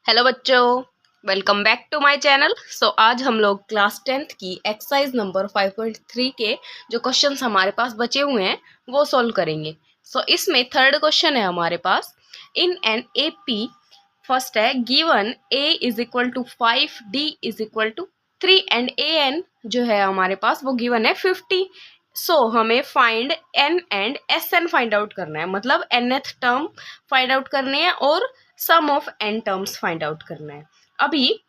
Hello बच्चों, welcome back to my channel. आज हम लोग क्लास 10th की एक्सरसाइज नंबर 5.3 के जो क्वेश्चंस हमारे पास बचे हुए हैं वो सॉल्व करेंगे। इसमें थर्ड क्वेश्चन है हमारे पास। इन एन एपी फर्स्ट है given a is equal to 5, d is equal to 3 and A N जो है हमारे पास वो गिवन है 50। हमें find n and S N find out करना है, मतलब nth टर्म फाइंड आउट करनी है और sum of n terms find out करना है। अभी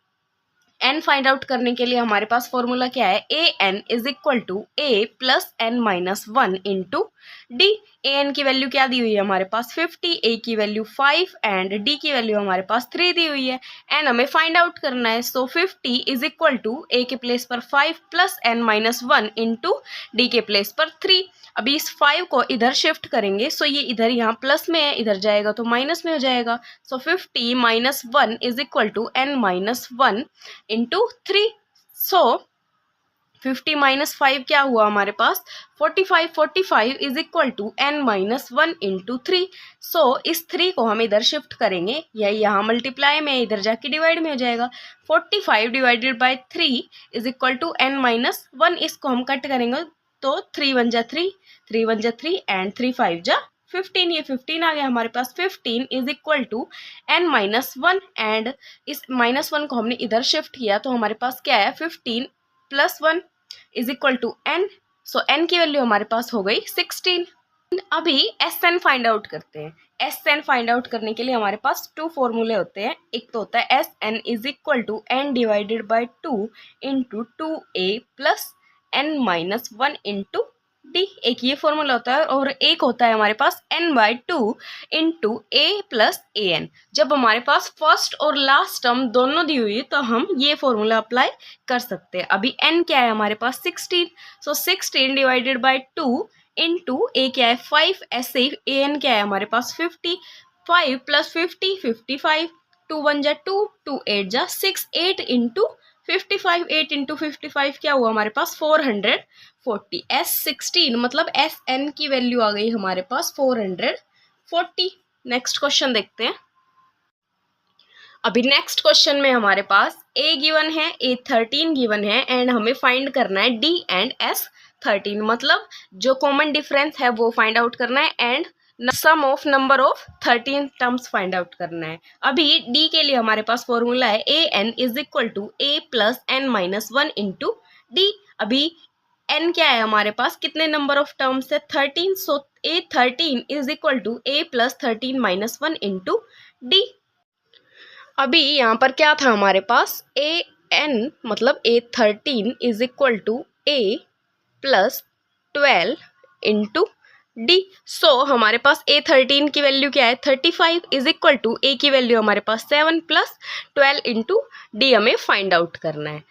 n फाइंड आउट करने के लिए हमारे पास फॉर्मूला क्या है, A N is equal to A plus N minus 1 into D. A N की वैल्यू क्या दी हुई है हमारे पास 50, ए की वैल्यू 5 एंड डी की वैल्यू हमारे पास 3 दी हुई है। एन हमें फाइंड आउट करना है। 50 इज इक्वल टू ए के प्लेस पर 5 plus N minus 1 into D के प्लेस पर 3। अभी इस 5 को इधर शिफ्ट करेंगे, ये इधर यहाँ प्लस में है, इधर जाएगा तो माइनस में हो जाएगा। 50 minus 1 is equal to N minus 1 into 3। 50 minus 5 क्या हुआ हमारे पास 45। 45 is equal to N minus 1 into 3। इस 3 को हम इधर शिफ्ट करेंगे, यह यहाँ मल्टीप्लाई में इधर जाके डिवाइड में हो जाएगा। 45 divided by 3 is equal to N minus 1। इसको हम कट करेंगे तो 3 1 जा 3, 3 1 जा 3 एंड 3 5 जा 15। ये 15 आ गया हमारे पास। 15 is equal to N minus 1 and इस माइनस 1 को हमने इधर शिफ्ट किया तो हमारे पास क्या है 15 plus 1 is equal to N. N की वैल्यू हमारे पास हो गई 16। अभी एस एन फाइंड आउट करते हैं। एस एन फाइंड आउट करने के लिए हमारे पास 2 फॉर्मूले होते हैं। एक तो होता है S N is equal to N divided by 2 into 2a plus N minus 1 into D. एक ये फॉर्मूला होता है और एक होता है हमारे पास n by 2 into A plus A N. जब हमारे पास फर्स्ट और लास्ट टर्म दोनों दी हुई है तो हम ये फॉर्मूला अप्लाई कर सकते हैं। अभी n क्या है हमारे पास 16, 16 डिवाइडेड बाई 2 इंटू ए क्या है 5, ऐसे ही ए एन क्या है हमारे पास 50। 5 प्लस 50 55, 2 1 जा 2, 2 8 जा 6, 8 इंटू 55, 8 इंटू 55 क्या हुआ हमारे पास 440। S16 मतलब एस एन की वैल्यू आ गई हमारे पास 440। नेक्स्ट क्वेश्चन देखते हैं। अभी नेक्स्ट क्वेश्चन में हमारे पास a गिवन है, A13 गिवन है एंड हमें फाइंड करना है d एंड S13, मतलब जो कॉमन डिफरेंस है वो फाइंड आउट करना है and sum of number of 13 terms find out करना है। अभी d के लिए हमारे पास फॉर्मूला है A N is equal to A plus N minus 1 into D. अभी n क्या है हमारे पास, कितने नंबर ऑफ टर्म्स है 13, A13 is equal to A plus 13 minus 1 into D. अभी यहाँ पर क्या था हमारे पास ए एन मतलब A13 is equal to A plus 12 into D. हमारे पास A13 की वैल्यू क्या है 35 इज इक्वल टू ए की वैल्यू हमारे पास 7 प्लस 12 इंटू डी हमें फाइंड आउट करना है।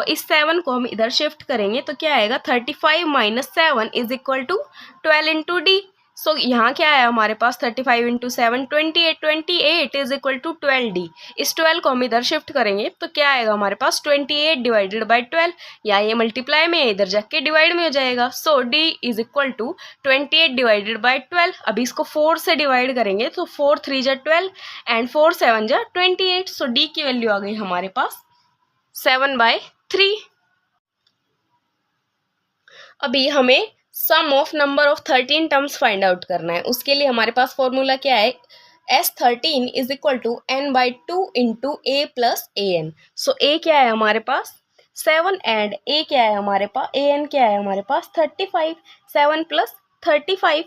इस 7 को हम इधर शिफ्ट करेंगे तो क्या आएगा 35 minus 7 is equal to 12 into D. यहाँ क्या है हमारे पास 35 into 7 28, 28 is equal to 12 D. इस 12 को हम इधर शिफ्ट करेंगे तो क्या आएगा हमारे पास 28 डिवाइडेड बाई 12, या ये मल्टीप्लाई में इधर जाके डिवाइड में हो जाएगा। D is equal to 28 divided by 12। अभी इसको 4 से डिवाइड करेंगे तो 4 3 जा 12 एंड 4 7 जा 28। डी की वैल्यू आ गई हमारे पास 7/3। अभी हमें sum of number of 13 terms find out करना है। उसके लिए हमारे पास फॉर्मूला क्या है S13 is equal to N by 2 into A plus A N. A क्या है हमारे पास 7 एंड ए क्या है हमारे पास ए एन क्या है हमारे पास 35, 7 प्लस 35।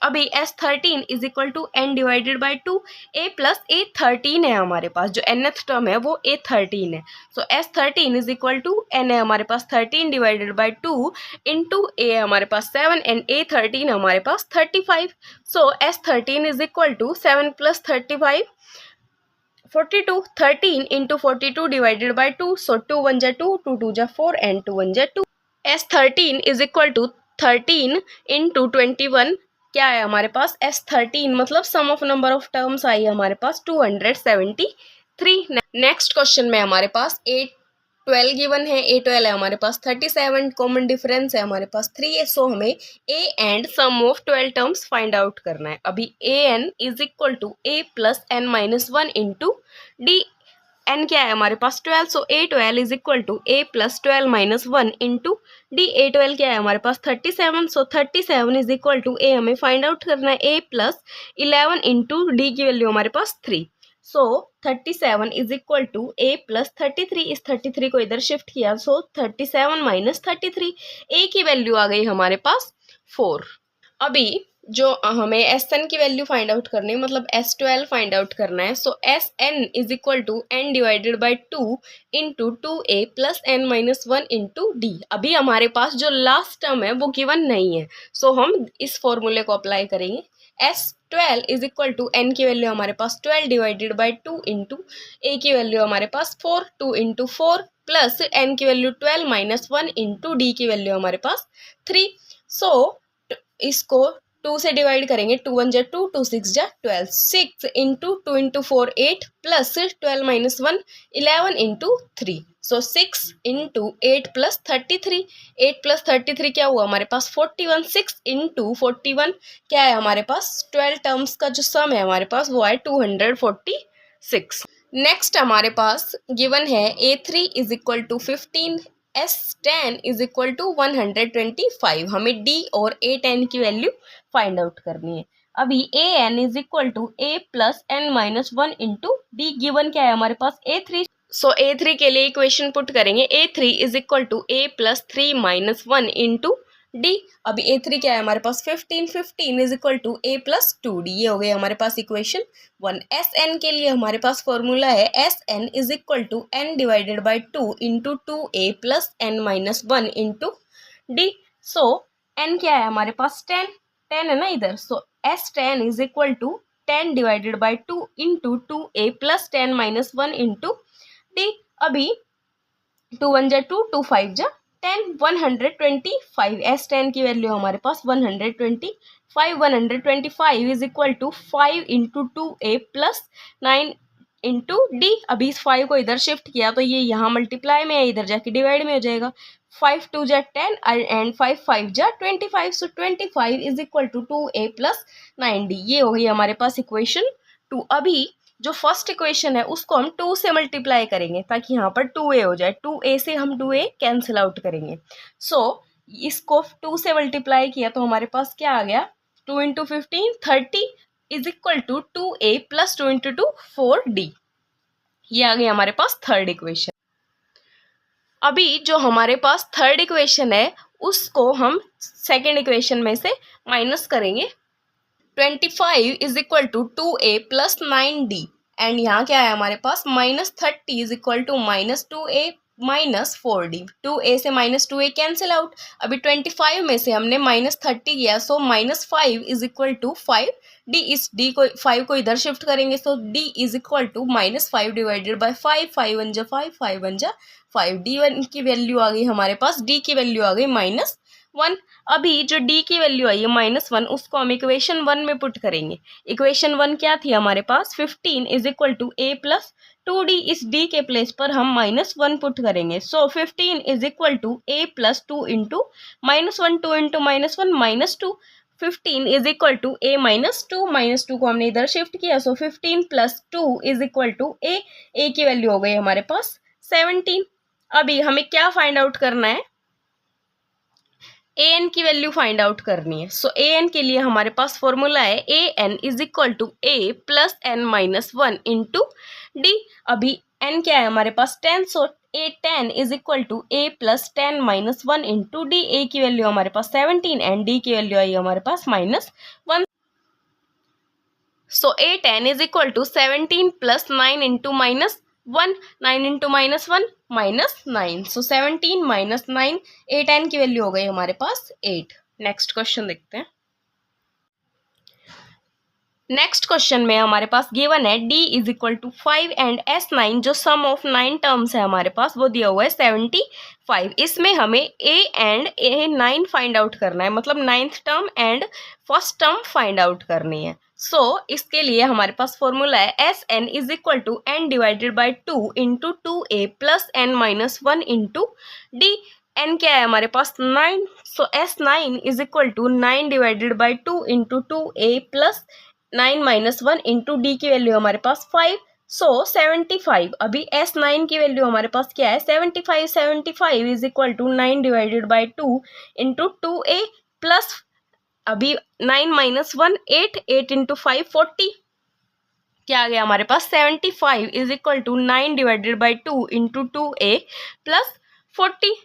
अभी S13 is equal to N divided by 2 A plus A13 है हमारे पास, जो nth टर्म है वो A13 है। S13 is equal to N है हमारे पास 13 डिवाइडेड बाई 2 इंटू ए हमारे पास 7 एंड A13 हमारे पास 35। S13 is equal to 7 plus 35 42, 13 into 42 divided by 2, 2 1 जा 2, 2 2 जा 4 एंड 2 1 जा 2। S13 is equal to 13 into 21 क्या है हमारे पास S13 मतलब सम ऑफ नंबर ऑफ टर्म्स आई है हमारे पास 273। नेक्स्ट क्वेश्चन में हमारे पास A12 गिवन है, A12 है हमारे पास 37, कॉमन डिफरेंस है हमारे पास 3 है। हमें A and sum of 12 terms find out करना है। अभी A N is equal to A plus N minus 1 into D. N क्या है हमारे पास 12, so A12 is equal to A plus 12 minus 1 into D. A12 क्या है हमारे पास 37, so 37 is equal to A हमें फाइंड आउट करना है A प्लस 11 इंटू डी की वैल्यू हमारे पास 3। So 37 is equal to A plus 33, इस 33 को इधर शिफ्ट किया, सो 37 माइनस 33, A की वैल्यू आ गई हमारे पास 4। अभी जो हमें एस एन की वैल्यू फाइंड आउट करनी है, मतलब S12 फाइंड आउट करना है, so S N is equal to N divided by 2 into 2A plus N minus 1 into D. अभी हमारे पास जो लास्ट टर्म है वो गिवन नहीं है, सो हम इस फॉर्मूले को अप्लाई करेंगे। S12 is equal to N की वैल्यू हमारे पास 12 डिवाइडेड बाई 2 इंटू ए की वैल्यू हमारे पास 4, 2 इंटू 4 प्लस एन की वैल्यू 12 माइनस 1 इंटू डी की वैल्यू हमारे पास 3। सो इसको 2 से डिवाइड करेंगे, 2 1 जा 2, 2 6 जा 12, 6 into 2 into 4 8 plus 12 minus 1 11 into 3, सो 6 इंटू 8 प्लस 33, 8 प्लस 33 क्या हुआ हमारे पास 41, 6 इंटू 41 क्या है हमारे पास 12 टर्म्स का जो सम है हमारे पास वो है 246। नेक्स्ट हमारे पास गिवन है A3 is equal to 15, S10 is equal to 125। हमें D और A10 की वैल्यू फाइंड आउट करनी है। अभी AN is equal to A plus N minus 1 into D. Given क्या है हमारे पास A3, सो A3 के लिए इक्वेशन पुट करेंगे, A3 is equal to A plus 3 minus 1 into D. अभी A3 क्या है हमारे पास 15, 15 is equal to A plus 2D। ये हो गई हमारे पास इक्वेशन 1। SN के लिए हमारे पास फॉर्मूला है SN is equal to N divided by 2 into 2A plus N minus 1 into D. So N क्या है हमारे पास 10, 10 है ना इधर, so S10 is equal to 10 divided by 2 into 2A plus 10 minus 1 into D. अभी 2 1 जा 2, 2 5 जा 10, 125। S10 की वैल्यू हमारे पास 125, 125 is equal to 5 into 2A plus 9 into D. अभी इस 5 को इधर शिफ्ट किया तो ये यहाँ मल्टीप्लाई में है, इधर जाके डिवाइड में हो जाएगा। 5 2 जा 10 एंड 5 5 जा 25, so 25 is equal to 2A plus 9D। ये हो गई हमारे पास इक्वेशन 2। अभी जो फर्स्ट इक्वेशन है उसको हम 2 से मल्टीप्लाई करेंगे ताकि यहाँ पर 2A हो जाए। 2A से हम 2A कैंसिल आउट करेंगे, सो इसको 2 से मल्टीप्लाई किया तो हमारे पास क्या आ गया 2 into 15 30 is equal to 2A plus 2 into 2 4D। ये आ गई हमारे पास थर्ड इक्वेशन। अभी जो हमारे पास थर्ड इक्वेशन है उसको हम सेकेंड इक्वेशन में से माइनस करेंगे। 25 is equal to 2A plus 9D and यहाँ क्या है हमारे पास minus 30 is equal to minus 2A minus 4D। 2A से माइनस 2A कैंसिल आउट। अभी 25 में से हमने माइनस 30 किया, so minus 5 is equal to 5D। इस D को 5 को इधर शिफ्ट करेंगे, so D is equal to minus 5 divided by 5, 5 1 जा 5, 5 1 जा 5। D1 की वैल्यू आ गई हमारे पास, D की वैल्यू आ गई माइनस 1। अभी जो D की वैल्यू आई है माइनस 1 उसको हम इक्वेशन 1 में पुट करेंगे। इक्वेशन 1 क्या थी हमारे पास 15 is equal to A plus 2D। इस D के प्लेस पर हम माइनस 1 पुट करेंगे, so 15 is equal to A plus 2 into minus 1, 2 into minus 1 minus 2। 15 is equal to A minus 2, minus 2 को हमने इधर शिफ्ट किया, so 15 plus 2 is equal to A। A की वैल्यू हो गई हमारे पास 17। अभी हमें क्या फाइंड आउट करना है, AN की वैल्यू फाइंड आउट करनी है। सो AN के लिए हमारे पास फॉर्मूला है AN is equal to A plus N minus 1 into D. अभी N क्या है हमारे पास 10, सो A10 is equal to A plus 10 minus 1 into D. A की वैल्यू हमारे पास 17 एंड D की वैल्यू आई हमारे पास minus 1। So A10 is equal to 17 plus 9 into minus 1, 9 into minus 1 minus 9, so 17 minus 9, A10 की वैल्यू हो गई हमारे पास 8। नेक्स्ट क्वेश्चन देखते हैं। नेक्स्ट क्वेश्चन में हमारे पास गिवन है D is equal to 5 and S9 जो सम ऑफ 9 टर्म्स है हमारे पास वो दिया हुआ है 75। इसमें हमें A and A9 find out करना है, मतलब 9th term and first term find out करनी है। सो इसके लिए हमारे पास फॉर्मूला है SN is equal to N divided by 2 into 2A plus N minus 1 into D. N क्या है हमारे पास 9, so S9 is equal to 9 divided by 2 into 2A plus 9 minus 1 into D की वैल्यू हमारे पास 5, सो 75, अभी S9 की वैल्यू हमारे पास क्या है 75, 75 is equal to 9 divided by 2 into 2a plus अभी 9 माइनस 1 8, 8 इंटू 5 40, क्या आ गया हमारे पास 75 is equal to 9 divided by 2 into 2a plus 40,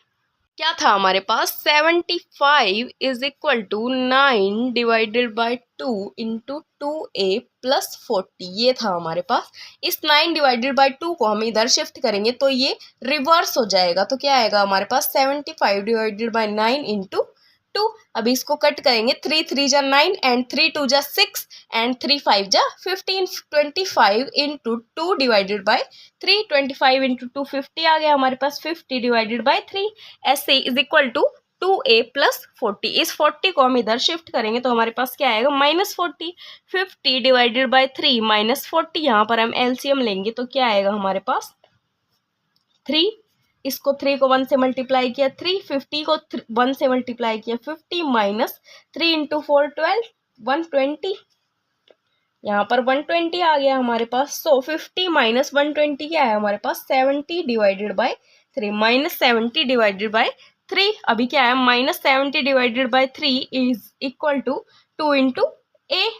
क्या था हमारे पास 75 is equal to 9 divided by 2 into 2a plus 40, ये था हमारे पास। इस 9 डिवाइडेड बाई 2 को हम इधर शिफ्ट करेंगे तो ये रिवर्स हो जाएगा, तो क्या आएगा हमारे पास 75 डिवाइडेड बाई 9 इंटू 2। अभी इसको कट करेंगे, 3 3 जा 9 एंड 3 2 जा 6 एंड 3 5 जा 15, 25 इंटू 2 डिवाइडेड बाई 3, 25 इंटू 2 50 आ गया हमारे पास, 50 डिवाइडेड बाई 3 ऐसे is equal to 2a plus 40। इस 40 को हम इधर शिफ्ट करेंगे तो हमारे पास क्या आएगा -40, 50 डिवाइडेड बाई 3 -40, यहाँ पर हम एलसीएम लेंगे तो क्या आएगा हमारे पास 3, इसको 3 को 1 से मल्टीप्लाई किया 3, 50 को 1 से मल्टीप्लाई किया 50 माइनस 3 इंटू 4 12, 120, यहाँ पर 120 आ गया हमारे पास। सो 50 माइनस 120 क्या है हमारे पास 70 divided by 3 minus 70 divided by 3, अभी क्या है -70 divided by 3 is equal to 2 into A.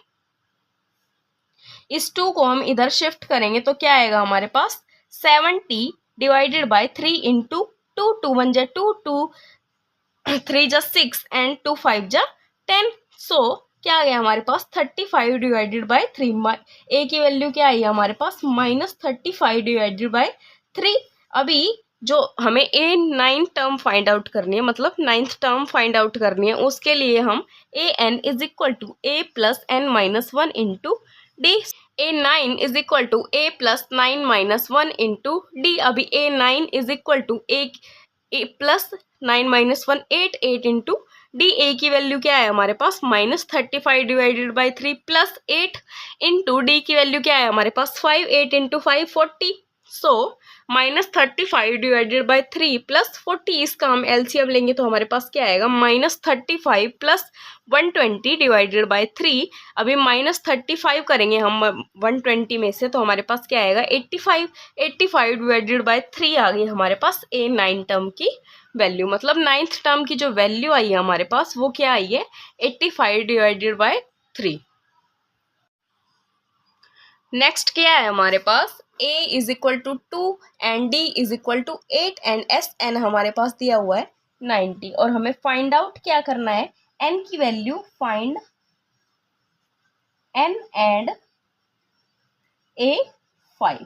इस 2 को हम इधर शिफ्ट करेंगे तो क्या आएगा हमारे पास 70 डिवाइडेड बाई 3 इंटू 2, 2 1 जा 2, 2 3 जा 6 एंड 2 5 जा 10। सो क्या आ गया हमारे पास 35 डिवाइडेड बाई 3, ए की वैल्यू क्या आई है हमारे पास -35 डिवाइडेड बाई 3। अभी जो हमें ए 9 टर्म फाइंड आउट करनी है, मतलब 9th टर्म फाइंड आउट करनी है, उसके लिए हम A N is equal to A plus N minus 1 into D, A9 is equal to A plus 9 minus 1 into D. अभी A9 is equal to A plus 9 minus 1 8, 8 into D. A की value क्या है हमारे पास -35 divided by 3 plus 8 into D की value क्या है हमारे पास 5, 8 into 5 40। So -35 divided by 3 plus 40, इसका हम एलसीएम लेंगे तो हमारे पास क्या आएगा -35 प्लस 120 डिवाइडेड बाई 3। अभी -35 करेंगे हम 120 में से तो हमारे पास क्या आएगा 85, 85 डिवाइडेड बाई 3 आ गई हमारे पास A9 टर्म की वैल्यू, मतलब 9th टर्म की जो वैल्यू आई है हमारे पास वो क्या आई है 85 डिवाइडेड बाई 3। नेक्स्ट क्या है हमारे पास a is equal to 2 and d is equal to 8 and S N हमारे पास दिया हुआ है 90, और हमें फाइंड आउट क्या करना है n की value, find n and a5,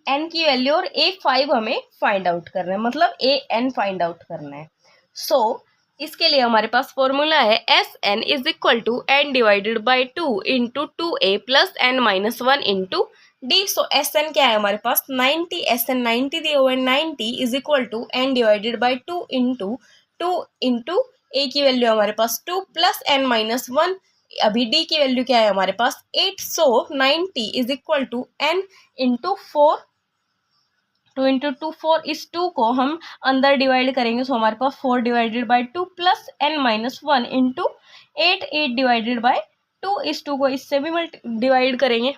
n की वैल्यू और a5 हमें फाइंड आउट करना है, मतलब an फाइंड आउट करना है। सो इसके लिए हमारे पास फॉर्मूला है S N is equal to N divided by 2 into 2a plus N minus 1 into D. So S N क्या है हमारे पास 90, एस एन 90 दिए हुए 90 is equal to N divided by 2 into A की वैल्यू हमारे पास 2 प्लस एन माइनस 1, अभी D की वैल्यू क्या है हमारे पास 8। So 90 is equal to N into 4, 2 into 2 4, इस 2 को हम अंदर डिवाइड करेंगे तो हमारे पास 4 divided by 2 plus N minus 1 into 8, 8 divided by 2, इस 2 को इससे भी डिवाइड करेंगे,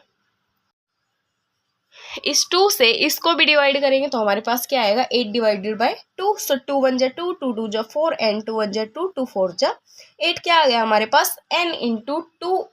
इस 2 से इसको भी डिवाइड करेंगे तो हमारे पास क्या आएगा 8 डिवाइडेड बाई 2। सो 2 1 जा 2, 2 2 जा 4 एंड 2 1 जा 2, 2 4 जा 8, क्या आ गया हमारे पास n into 2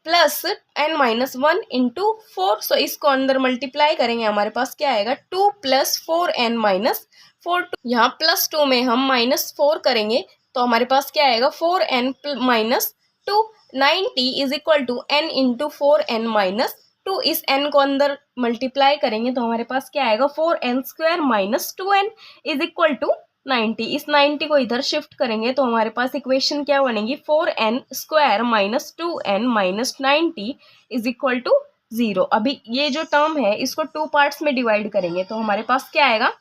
plus n minus 1 into 4। सो इसको अंदर मल्टीप्लाई करेंगे हमारे पास क्या आएगा 2 प्लस 4n माइनस 4, यहाँ प्लस 2 में हम -4 करेंगे तो हमारे पास क्या आएगा 4n minus 2। 90 is equal to n into 4n minus 2, इस n को अंदर मल्टीप्लाई करेंगे तो हमारे पास क्या आएगा 4n square minus 2n is equal to 90। इस 90 को इधर शिफ्ट करेंगे तो हमारे पास इक्वेशन क्या बनेगी 4n square minus 2n minus 90 is equal to 0। अभी ये जो टर्म है इसको 2 पार्ट्स में डिवाइड करेंगे तो हमारे पास क्या आएगा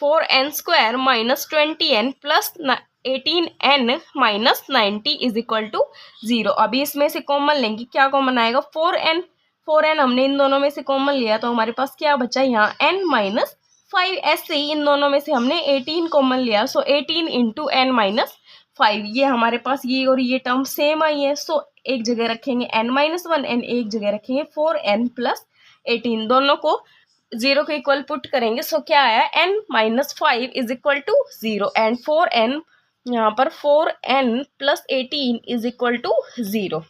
4n square minus 20n plus 18n minus 90 is equal to 0। अभी इसमें से कॉमन लेंगे, क्या कॉमन आएगा 4n हमने इन दोनों में से कॉमन लिया तो हमारे पास क्या बचा यहाँ n माइनस 5, ऐसे ही इन दोनों में से हमने 18 कॉमन लिया, सो 18 इंटू n माइनस 5, ये हमारे पास ये और ये टर्म सेम आई है। सो एक जगह रखेंगे n माइनस 1 एंड एक जगह रखेंगे 4n प्लस 18, दोनों को 0 के इक्वल पुट करेंगे। सो क्या आया, n-5 is equal to 0 and 4n, यहाँ पर 4n plus 18 is equal to 0।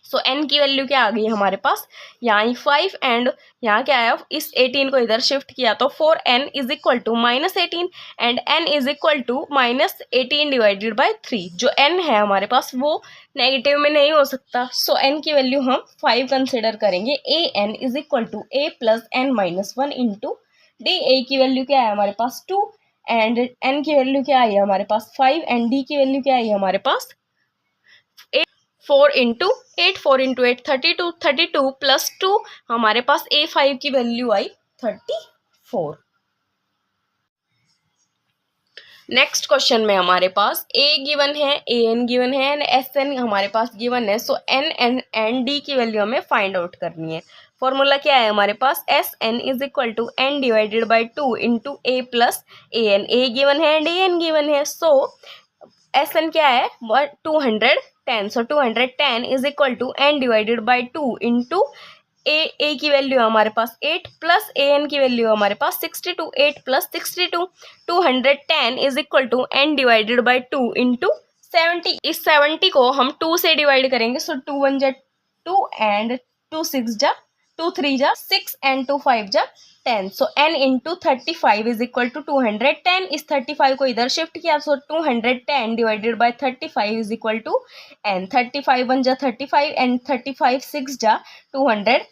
So n की वैल्यू क्या आ गई हमारे पास, यहाँ 5 एंड यहाँ क्या आया, इस 18 को इधर शिफ्ट किया तो 4n is equal to -18 and n is equal to -18 divided by 3। जो n है हमारे पास वो नेगेटिव में नहीं हो सकता। सो n की वैल्यू हम 5 कंसिडर करेंगे। a n is equal to a plus n minus 1 into d। a की वैल्यू क्या है हमारे पास 2 एंड n की वैल्यू क्या आई है हमारे पास 5 एंड d की वैल्यू क्या आई है हमारे पास 4 इंटू 8, 4 इंटू 8 32, 32 प्लस 2 हमारे पास a5 की वैल्यू आई 34। नेक्स्ट क्वेश्चन में हमारे पास a गिवन है, an गिवन है एंड sn हमारे पास गिवन है। सो n एंड d की वैल्यू हमें फाइंड आउट करनी है। फॉर्मूला क्या है हमारे पास, sn is equal to n divided by 2 into a plus an। a given है एंड an गिवन है। सो sn क्या है 210। So 210 is equal to n divided by 2 into a की वैल्यू है हमारे पास 8 प्लस an की वैल्यू है हमारे पास 62। 8 plus 62, 210 is equal to n divided by 2 into 70। इस 70 को हम 2 से डिवाइड करेंगे। सो 2 1 जा 2 एंड 2 6 जा 2 3 जा 6 एंड 2 5 जा 10। So n into 35 is equal to 210। इस 35 को इधर शिफ्ट किया। So 210 divided by 35 is equal to n। 35 1 जा 35 एंड 35 6 जा 210।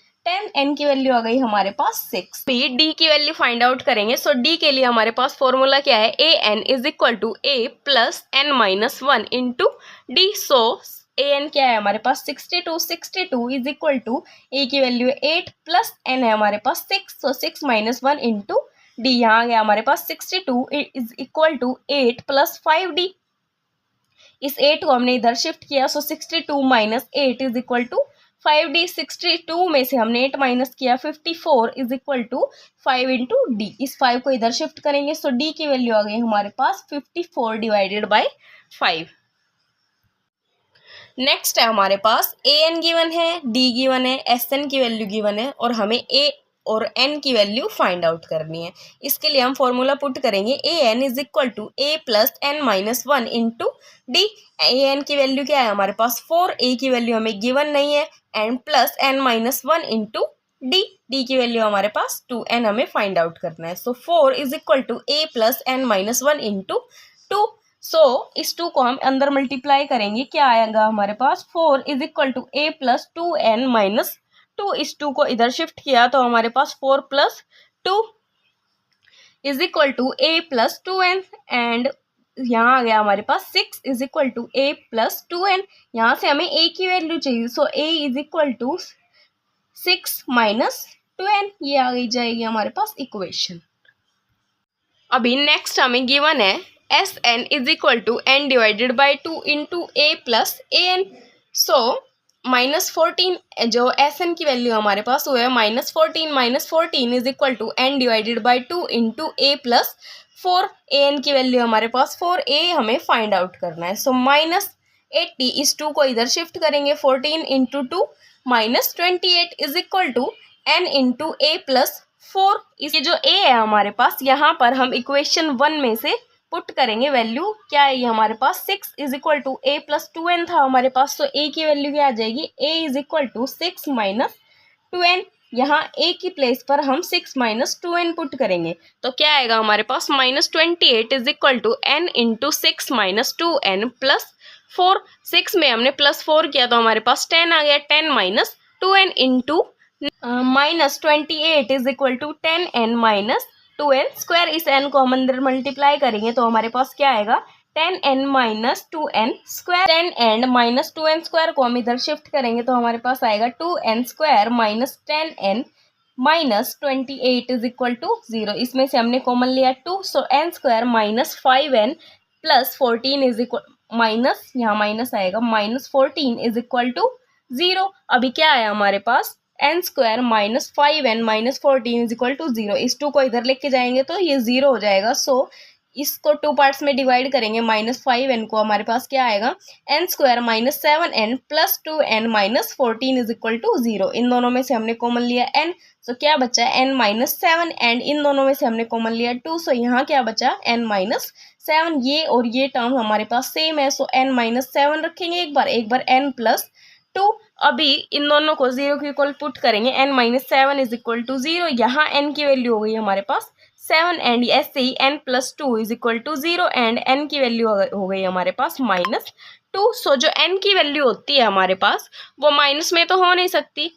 n की वैल्यू आ गई हमारे पास 6। फिर d की वैल्यू फाइंड आउट करेंगे। सो d के लिए हमारे पास फॉर्मूला क्या है, an is equal to a plus n minus 1 into d। So an क्या है हमारे पास 62। 62 इज इक्वल टू a की वैल्यू 8 प्लस n है हमारे पास 6। So 6 minus 1 into d। यहाँ आ गया हमारे पास 62 is equal to 8 plus 5d। इस 8 को हमने इधर शिफ्ट किया। So 62 minus 8 is equal to 5d। 62 में से हमने 8 माइनस किया 54 is equal to 5 into D. इस 5 को इधर शिफ्ट करेंगे। सो d की वैल्यू आ गई हमारे पास 54 डिवाइडेड बाई 5। नेक्स्ट है हमारे पास an गिवन है, d गिवन है, sn की वैल्यू गिवन है और हमें a और n की वैल्यू फाइंड आउट करनी है। इसके लिए हम फॉर्मूला पुट करेंगे an is equal to a plus n minus 1 into D. an की वैल्यू क्या है हमारे पास 4, a की वैल्यू हमें गिवन नहीं है and plus n minus 1 into D. D की वैल्यू हमारे पास 2, n हमें फाइंड आउट करना है। So 4 is equal to a plus n minus 1 into 2। So इस 2 को हम अंदर मल्टीप्लाई करेंगे। क्या आएगा हमारे पास 4 is equal to a plus 2n minus 2। इस 2 को इधर शिफ्ट किया तो हमारे पास 4 plus 2 is equal to a plus 2n and यहाँ आ गया हमारे पास 6 is equal to a plus 2n। यहाँ से हमें a की वैल्यू चाहिए। So a is equal to 6 minus 2n। ये आ गई जाएगी हमारे पास इक्वेशन। अभी नेक्स्ट हमें गिवन है sn is equal to n divided by 2 into a plus an। So -14 जो sn की वैल्यू हमारे पास वो है -14 is equal to n divided by 2 into a plus 4। an की वैल्यू हमारे पास 4, a हमें फाइंड आउट करना है। सो -80 इस 2 को इधर शिफ्ट करेंगे। 14 into 2 -28 is equal to n into a plus 4। ये जो a है हमारे पास यहाँ पर हम इक्वेशन 1 में से पुट करेंगे वैल्यू। क्या है ये हमारे पास 6 is equal to a plus 2n था हमारे पास। तो a की वैल्यू क्या आ जाएगी, a is equal to 6 minus 2n। यहाँ a की प्लेस पर हम 6 माइनस 2n पुट करेंगे तो क्या आएगा हमारे पास -28 is equal to n into 6 minus 2n plus 4। 6 में हमने प्लस 4 किया तो हमारे पास 10 आ गया। 10 minus 2n into -28 is equal to 10n minus 2n square. इस n को हम अंदर मल्टीप्लाई करेंगे तो हमारे पास क्या आएगा 10n minus 2n square. 10 and minus 2n square को हम इधर शिफ्ट करेंगे तो हमारे पास आएगा 2n square minus 10n minus 28 is equal to 0। इसमें से हमने कॉमन लिया 2। So n square minus 5n plus 14 is equal minus, यहाँ माइनस आएगा, -14 इज इक्वल टू 0। अभी क्या आया हमारे पास n square minus 5n minus 14 is equal to 0। इस 2 को इधर लेके जाएंगे तो ये 0 हो जाएगा। सो इसको 2 पार्ट्स में डिवाइड करेंगे, -5n को हमारे पास क्या आएगा, n² - 7n + 2n - 14 = 0। इन दोनों में से हमने कॉमन लिया n, तो क्या बचा n - 7, एंड इन दोनों में से हमने कॉमन लिया 2, सो यहाँ क्या बचा n - 7। ये और ये टर्म हमारे पास सेम है, सो n - 7 रखेंगे एक बार n + 2। अभी इन दोनों को 0 के इक्वल पुट करेंगे, n - 7 = 0। यहाँ n की वैल्यू हो गई हमारे पास 7, एंड ऐसे ही n + 2 = 0, एंड n की वैल्यू हो गई हमारे पास -2। सो जो n की वैल्यू होती है हमारे पास वो माइनस में तो हो नहीं सकती।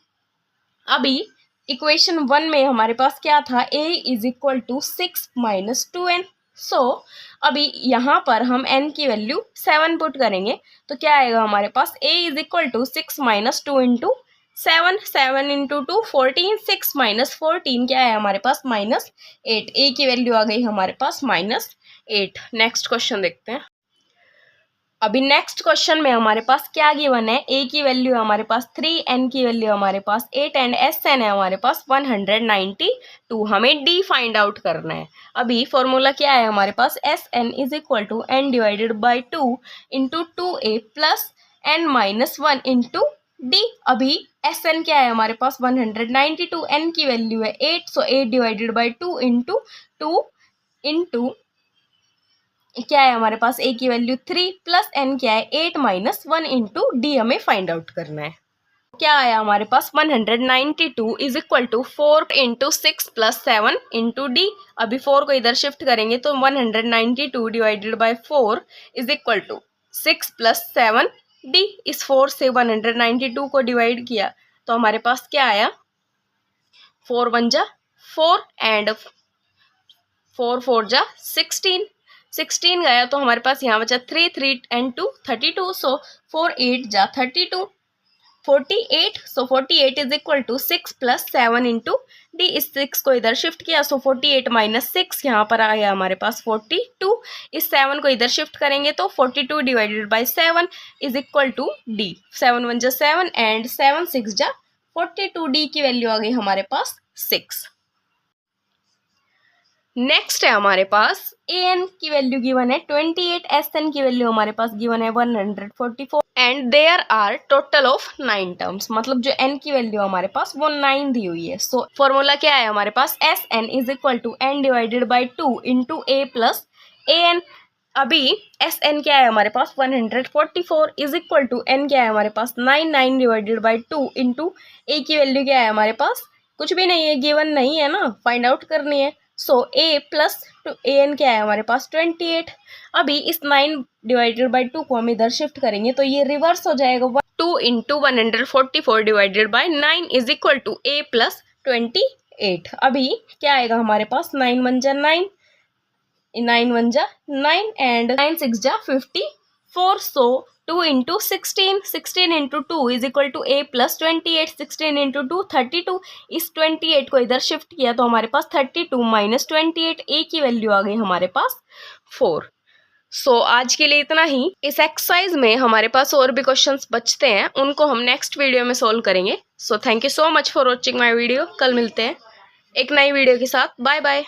अभी इक्वेशन 1 में हमारे पास क्या था, a = 6 - 2n। सो अभी यहाँ पर हम n की वैल्यू 7 पुट करेंगे, तो क्या आएगा हमारे पास, a = 6 - 2 × 7, 7 × 2 14, 6 - 14 क्या है हमारे पास -8। a की वैल्यू आ गई हमारे पास -8। नेक्स्ट क्वेश्चन देखते हैं। अभी नेक्स्ट क्वेश्चन में हमारे पास क्या गिवन है, a की वैल्यू है हमारे पास 3, n की वैल्यू हमारे पास 8, एंड Sn है हमारे पास 192। हमें d फाइंड आउट करना है। अभी फॉर्मूला क्या है हमारे पास, Sn = n / 2 × 2a + n - 1 × d। अभी Sn क्या है हमारे पास 192, n की वैल्यू है 8, सो 8 / 2 × 2 × क्या है हमारे पास, a की वैल्यू 3 + n क्या है 8 - 1 × d हमें फाइंड आउट करना है। क्या आया हमारे पास 192 = 4 × 6 + 7 × d। अभी 4 को इधर शिफ्ट करेंगे तो 192 / 4 = 6 + 7 d। इस 4 से 192 को डिवाइड किया तो हमारे पास क्या आया, 4 × 1 = 4 एंड 4 × 4 = 16 गया, तो हमारे पास यहाँ बचा 3, 3 and 2 32, सो 4 8 = 32 48, सो 48 = 6 + 7 × d। इस 6 को इधर शिफ्ट किया, सो 48 - 6 यहाँ पर आ गया हमारे पास 42। इस 7 को इधर शिफ्ट करेंगे तो 42 / 7 = d। 7 × 1 = 7 एंड 7 × 6 = 42। d की वैल्यू आ गई हमारे पास 6। नेक्स्ट है हमारे पास an की वैल्यू गिवन है 28, Sn की वैल्यू हमारे पास गिवन है 144, and there are total of 9 terms. मतलब जो n की वैल्यू हमारे पास वो 9 दी हुई है। सो फॉर्मूला क्या है हमारे पास, Sn = n / 2 × a + an। अभी Sn क्या है हमारे पास 144 = n क्या है हमारे पास 9, 9 / 2 × a की वैल्यू क्या है हमारे पास, कुछ भी नहीं है, गिवन नहीं है ना, फाइंड आउट करनी है। सो a + an क्या है हमारे पास 28। अभी इस 9 / 2 को हम इधर शिफ्ट करेंगे तो ये रिवर्स हो जाएगा, 2 × 144 / 9 = a + 28। अभी क्या आएगा हमारे पास, 9 × 1 = 9, 9 × 1 = 9 एंड 9 × 6 = 54, सो 2 × 16, 16 × 2 = a + 28, 16 × 2 32। इस 28 को इधर शिफ्ट किया तो हमारे पास 32 - 28, a की वैल्यू आ गई हमारे पास 4। सो आज के लिए इतना ही। इस एक्सरसाइज में हमारे पास और भी क्वेश्चंस बचते हैं, उनको हम नेक्स्ट वीडियो में सोल्व करेंगे। So thank you so much for watching my video. कल मिलते हैं एक नई वीडियो के साथ। Bye bye.